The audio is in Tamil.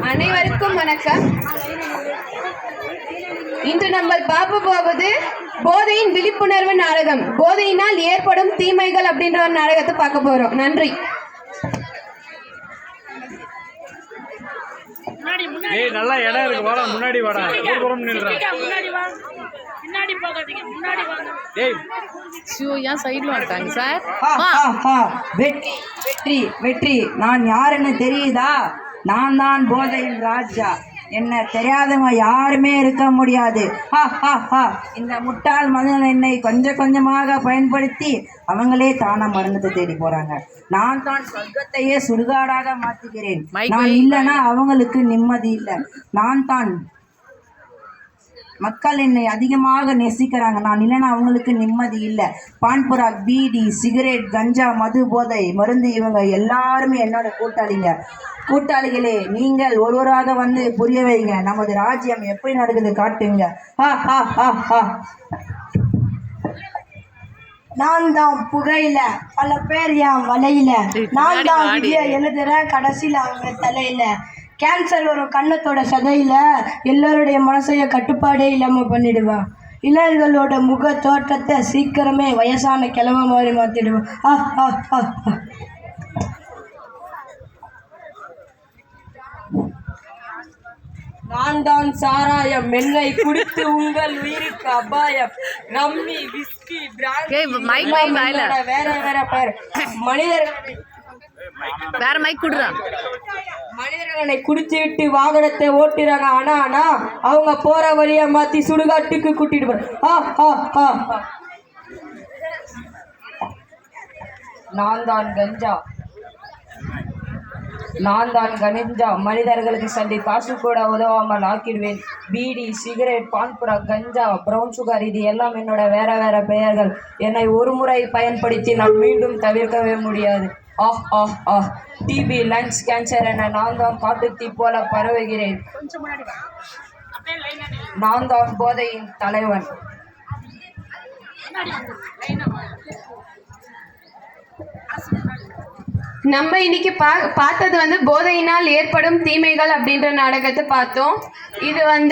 அனைவருக்கும் வணக்கம். இன்று நம்ம பார்க்க போவது போதையின் விழிப்புணர்வு நாடகம். போதையினால் ஏற்படும் தீமைகள் அப்படின்ற ஒரு நாடகத்தை பார்க்க போறோம். நன்றி. நல்லா இடம் இருக்கு, வாடா முன்னாடி வாடா. வெற்றி வெற்றி. நான் யாருன்னு தெரியுதா? நான் தான் போதையின் ராஜா. என்ன தெரியாதவங்க யாருமே இருக்க முடியாது. இந்த முட்டாள் மனிதன் என்னை கொஞ்சம் கொஞ்சமாக பயன்படுத்தி அவங்களே தானா மரணத்தை தேடி போறாங்க. நான் தான் சொர்க்கத்தையே சுடுகாடாக மாற்றுகிறேன். நான் இல்லைன்னா அவங்களுக்கு நிம்மதி இல்லை. நான் தான் மக்கள் என்னை அதிகமாக நேசிக்கிறாங்க. நான் இல்லைன்னா அவங்களுக்கு நிம்மதி இல்லை. பான்புராக், பீடி, சிகரெட், கஞ்சா, மது, போதை மருந்து, இவங்க எல்லாருமே என்னோட கூட்டாளிகளே. நீங்கள் ஒருவராக வந்து புரிய வைங்க. நமது ராஜ்யம் எப்படி நடக்குது காட்டுங்க. நான் தான் புகையில, பல பேர் என் வலையில. நான் தான் விதிய எழுதுற கடைசியில் அவங்க தலையில. கேன்சர் வரும் கண்ணத்தோட சதையில. எல்லோருடைய மனசைய கட்டுப்பாடே இல்லாமல் பண்ணிடுவான். இளைஞர்களோட முக தோற்றத்தை சீக்கிரமே வயசான கிழமை மாதிரி மாற்றிடுவான். நான் தான் சாராயம், மென்னை குடித்து உங்கள் உயிருக்கு அபாயம். ரம்மி, விஸ்கி, பிராண்டி, வேற வேற பேர். மனிதர்களை குடிச்சு விட்டு வாகனத்தை ஓட்டுறாங்க. ஆனா அவங்க போற வழியை மாத்தி சுடுகாட்டுக்கு கூட்டிட்டு போற. நான் தான் கஞ்சா, நான் தான் கனிஞ்சா. மனிதர்களுக்கு சண்டி காசு கூட உதவாமல் ஆக்கிடுவேன். பீடி, சிகரெட், பான்புரா, கஞ்சா, ப்ரௌன் சுகர், இது எல்லாம் என்னோட வேற வேற பெயர்கள். என்னை ஒரு முறை பயன்படுத்தி நான் மீண்டும் தவிர்க்கவே முடியாது. டிபி, லங்ஸ் கேன்சர் என நான் தான் காட்டுத்தீ போல பரவுகிறேன். நான் தான் போதையின் தலைவன். நம்ம இன்னைக்கு பார்த்தது வந்து போதையினால் ஏற்படும் தீமைகள் அப்படின்ற நாடகத்தை பார்த்தோம். இது வந்து